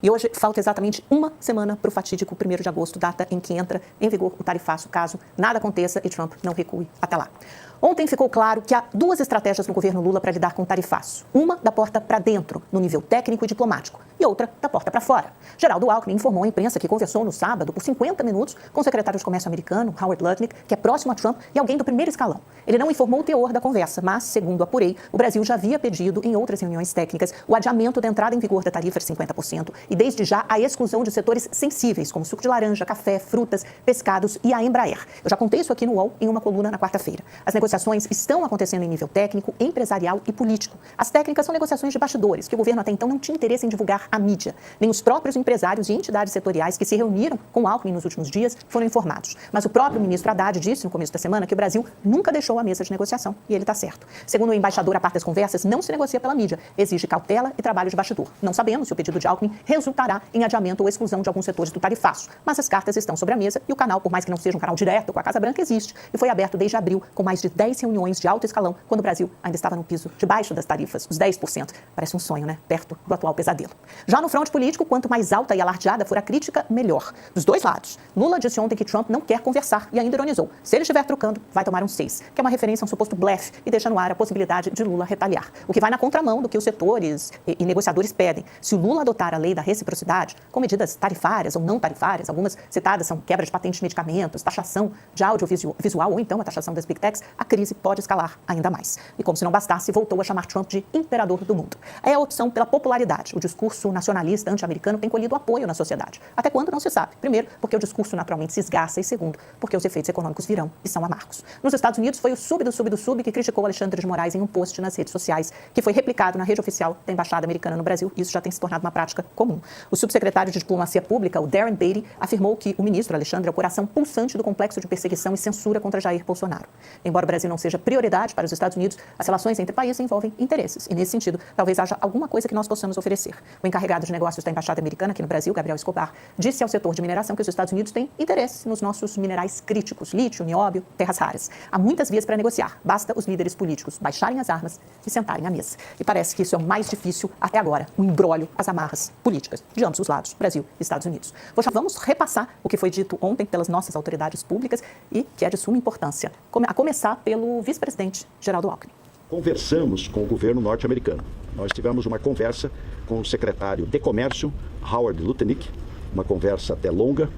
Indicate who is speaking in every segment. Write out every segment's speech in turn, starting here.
Speaker 1: E hoje falta exatamente uma semana para o fatídico 1º de agosto, data em que entra em vigor o tarifaço, caso nada aconteça e Trump não recue até lá. Ontem ficou claro que há duas estratégias no governo Lula para lidar com o tarifaço. Uma da porta para dentro, no nível técnico e diplomático, e outra da porta para fora. Geraldo Alckmin informou à imprensa que conversou no sábado por 50 minutos com o secretário de Comércio americano, Howard Lutnick, que é próximo a Trump e alguém do primeiro escalão. Ele não informou o teor da conversa, mas, segundo apurei, o Brasil já havia pedido, em outras reuniões técnicas, o adiamento da entrada em vigor da tarifa de 50% e, desde já, a exclusão de setores sensíveis, como suco de laranja, café, frutas, pescados e a Embraer. Eu já contei isso aqui no UOL em uma coluna na quarta-feira. As negociações estão acontecendo em nível técnico, empresarial e político. As técnicas são negociações de bastidores, que o governo até então não tinha interesse em divulgar à mídia. Nem os próprios empresários e entidades setoriais que se reuniram com Alckmin nos últimos dias foram informados. Mas o próprio ministro Haddad disse no começo da semana que o Brasil nunca deixou a mesa de negociação, e ele está certo. Segundo o embaixador, a parte das conversas não se negocia pela mídia, exige cautela e trabalho de bastidor. Não sabemos se o pedido de Alckmin resultará em adiamento ou exclusão de alguns setores do tarifaço, mas as cartas estão sobre a mesa e o canal, por mais que não seja um canal direto com a Casa Branca, existe e foi aberto desde abril, com mais de 10 reuniões de alto escalão, quando o Brasil ainda estava no piso debaixo das tarifas, os 10%. Parece um sonho, né? Perto do atual pesadelo. Já no fronte político, quanto mais alta e alardeada for a crítica, melhor. Dos dois lados. Lula disse ontem que Trump não quer conversar e ainda ironizou. Se ele estiver trocando, vai tomar um 6, que é uma referência a um suposto blefe e deixa no ar a possibilidade de Lula retaliar. O que vai na contramão do que os setores e negociadores pedem. Se o Lula adotar a lei da reciprocidade, com medidas tarifárias ou não tarifárias, algumas citadas são quebra de patente de medicamentos, taxação de audiovisual ou então a taxação das big techs, a crise pode escalar ainda mais. E como se não bastasse, voltou a chamar Trump de imperador do mundo. É a opção pela popularidade. O discurso nacionalista anti-americano tem colhido apoio na sociedade. Até quando não se sabe. Primeiro, porque o discurso naturalmente se esgarça e segundo, porque os efeitos econômicos virão e são amargos. Nos Estados Unidos foi o sub que criticou Alexandre de Moraes em um post nas redes sociais, que foi replicado na rede oficial da Embaixada Americana no Brasil. Isso já tem se tornado uma prática comum. O subsecretário de Diplomacia Pública, o Darren Beatty, afirmou que o ministro Alexandre é o coração pulsante do complexo de perseguição e censura contra Jair Bolsonaro. Embora o Brasil não seja prioridade para os Estados Unidos, as relações entre países envolvem interesses. E, nesse sentido, talvez haja alguma coisa que nós possamos oferecer. O encarregado de negócios da Embaixada Americana aqui no Brasil, Gabriel Escobar, disse ao setor de mineração que os Estados Unidos têm interesse nos nossos minerais críticos, lítio, nióbio, terras raras. Há muitas vias para negociar. Basta os líderes políticos baixarem as armas e sentarem à mesa. E parece que isso é o mais difícil até agora, o imbróglio, as amarras políticas de ambos os lados, Brasil e Estados Unidos. Vamos repassar o que foi dito ontem pelas nossas autoridades públicas e que é de suma importância, a começar pelo vice-presidente Geraldo Alckmin.
Speaker 2: Conversamos com o governo norte-americano. Nós tivemos uma conversa com o secretário de Comércio, Howard Lutnick, uma conversa até longa,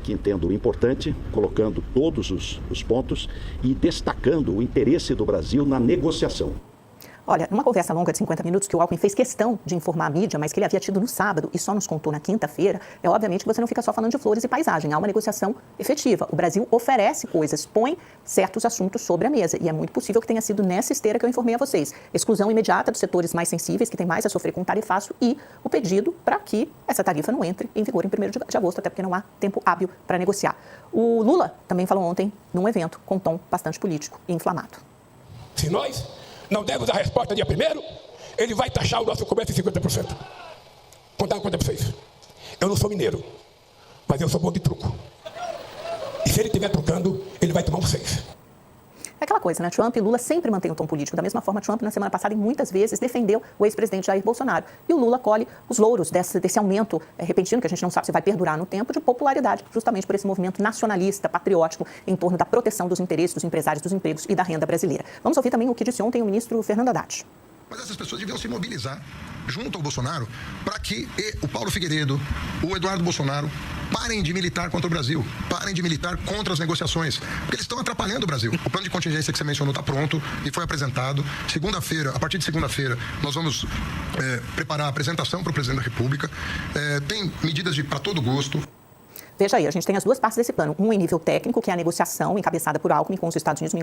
Speaker 2: que entendo importante, colocando todos os pontos e destacando o interesse do Brasil na negociação.
Speaker 1: Olha, numa conversa longa de 50 minutos que o Alckmin fez questão de informar a mídia, mas que ele havia tido no sábado e só nos contou na quinta-feira, é obviamente que você não fica só falando de flores e paisagem, há uma negociação efetiva. O Brasil oferece coisas, põe certos assuntos sobre a mesa e é muito possível que tenha sido nessa esteira que eu informei a vocês. Exclusão imediata dos setores mais sensíveis, que têm mais a sofrer com o tarifaço e o pedido para que essa tarifa não entre em vigor em 1º de agosto, até porque não há tempo hábil para negociar. O Lula também falou ontem num evento com um tom bastante político e inflamado.
Speaker 3: Se nós não demos a resposta dia 1º, ele vai taxar o nosso comércio em 50%. Contar uma conta para vocês. Eu não sou mineiro, mas eu sou bom de truco. E se ele estiver trucando, ele vai tomar um 6.
Speaker 1: É aquela coisa, né? Trump e Lula sempre mantêm o tom político. Da mesma forma, Trump, na semana passada, e muitas vezes, defendeu o ex-presidente Jair Bolsonaro. E o Lula colhe os louros desse aumento repentino, que a gente não sabe se vai perdurar no tempo, de popularidade, justamente por esse movimento nacionalista, patriótico, em torno da proteção dos interesses dos empresários, dos empregos e da renda brasileira. Vamos ouvir também o que disse ontem o ministro Fernando Haddad.
Speaker 4: Mas essas pessoas deviam se mobilizar junto ao Bolsonaro para que o Paulo Figueiredo, o Eduardo Bolsonaro, parem de militar contra o Brasil, parem de militar contra as negociações, porque eles estão atrapalhando o Brasil. O plano de contingência que você mencionou está pronto e foi apresentado. Segunda-feira, a partir de segunda-feira, nós vamos preparar a apresentação para o presidente da República. Tem medidas para todo gosto.
Speaker 1: Veja aí, a gente tem as duas partes desse plano. Um em nível técnico, que é a negociação encabeçada por Alckmin com os Estados Unidos,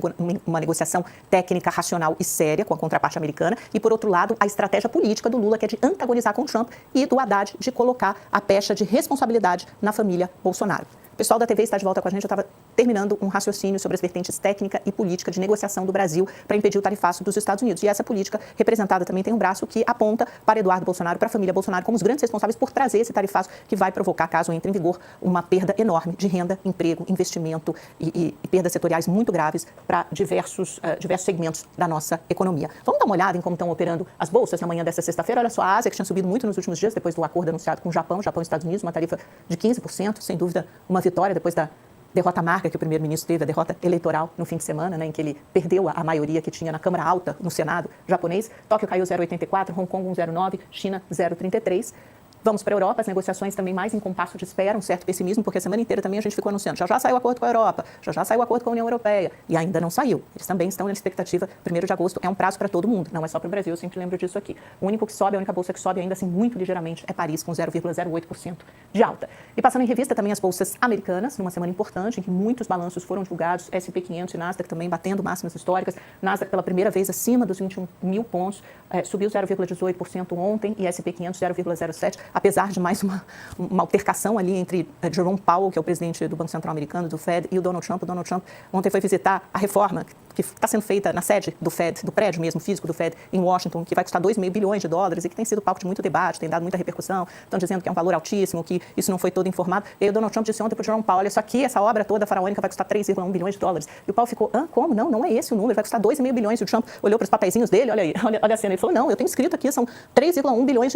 Speaker 1: uma negociação técnica, racional e séria com a contraparte americana. E, por outro lado, a estratégia política do Lula, que é de antagonizar com o Trump, e do Haddad de colocar a pecha de responsabilidade na família Bolsonaro. O pessoal da TV está de volta com a gente. Eu estava terminando um raciocínio sobre as vertentes técnica e política de negociação do Brasil para impedir o tarifaço dos Estados Unidos. E essa política representada também tem um braço que aponta para Eduardo Bolsonaro, para a família Bolsonaro, como os grandes responsáveis por trazer esse tarifaço que vai provocar, caso entre em vigor, uma perda enorme de renda, emprego, investimento e perdas setoriais muito graves para diversos segmentos da nossa economia. Vamos dar uma olhada em como estão operando as bolsas na manhã dessa sexta-feira. Olha só, a Ásia, que tinha subido muito nos últimos dias, depois do acordo anunciado com o Japão e Estados Unidos, uma tarifa de 15%, sem dúvida uma vitória depois da derrota amarga que o primeiro-ministro teve, a derrota eleitoral no fim de semana, né, em que ele perdeu a maioria que tinha na Câmara Alta, no Senado japonês. Tóquio caiu 0,84, Hong Kong 1,09, China 0,33. Vamos para a Europa, as negociações também mais em compasso de espera, um certo pessimismo, porque a semana inteira também a gente ficou anunciando, já saiu o acordo com a Europa, já saiu o acordo com a União Europeia, e ainda não saiu. Eles também estão na expectativa, 1º de agosto é um prazo para todo mundo, não é só para o Brasil, eu sempre lembro disso aqui. O único que sobe, a única bolsa que sobe ainda assim muito ligeiramente é Paris, com 0,08% de alta. E passando em revista também as bolsas americanas, numa semana importante, em que muitos balanços foram divulgados, S&P 500 e Nasdaq também batendo máximas históricas, Nasdaq pela primeira vez acima dos 21 mil pontos, subiu 0,18% ontem e S&P 500 0,07%, apesar de mais uma altercação ali entre Jerome Powell, que é o presidente do Banco Central americano, do Fed, e o Donald Trump. O Donald Trump ontem foi visitar a reforma que está sendo feita na sede do Fed, do prédio mesmo físico do Fed em Washington, que vai custar $2,5 bilhões e que tem sido palco de muito debate, tem dado muita repercussão, estão dizendo que é um valor altíssimo, que isso não foi todo informado. E aí o Donald Trump disse ontem para o Jerome Powell, olha, só que essa obra toda faraônica vai custar $3,1 bilhões. E o Powell ficou, como? Não é esse o número, vai custar $2,5 bilhões. E o Trump olhou para os papeizinhos dele, olha a cena, ele falou, não, eu tenho escrito aqui, são $3,1 bilhões.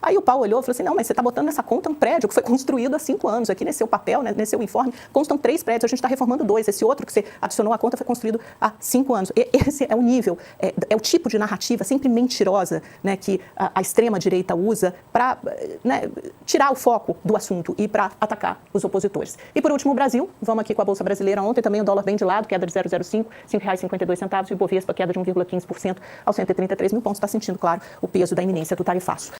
Speaker 1: Aí o Powell olhou e falou assim, não, mas você está botando nessa conta um prédio que foi construído há 5 anos. Aqui nesse seu papel, né, nesse seu informe, constam 3 prédios, a gente está reformando 2. Esse outro que você adicionou à conta foi construído há 5 anos. Esse é o nível, é o tipo de narrativa sempre mentirosa, né, que a extrema-direita usa para, né, tirar o foco do assunto e para atacar os opositores. E por último, o Brasil. Vamos aqui com a Bolsa Brasileira ontem, também o dólar bem de lado, queda de 0,05, R$ 5,52, e o Bovespa queda de 1,15% aos 133 mil pontos. Está sentindo, claro, o peso da iminência do tarifaço.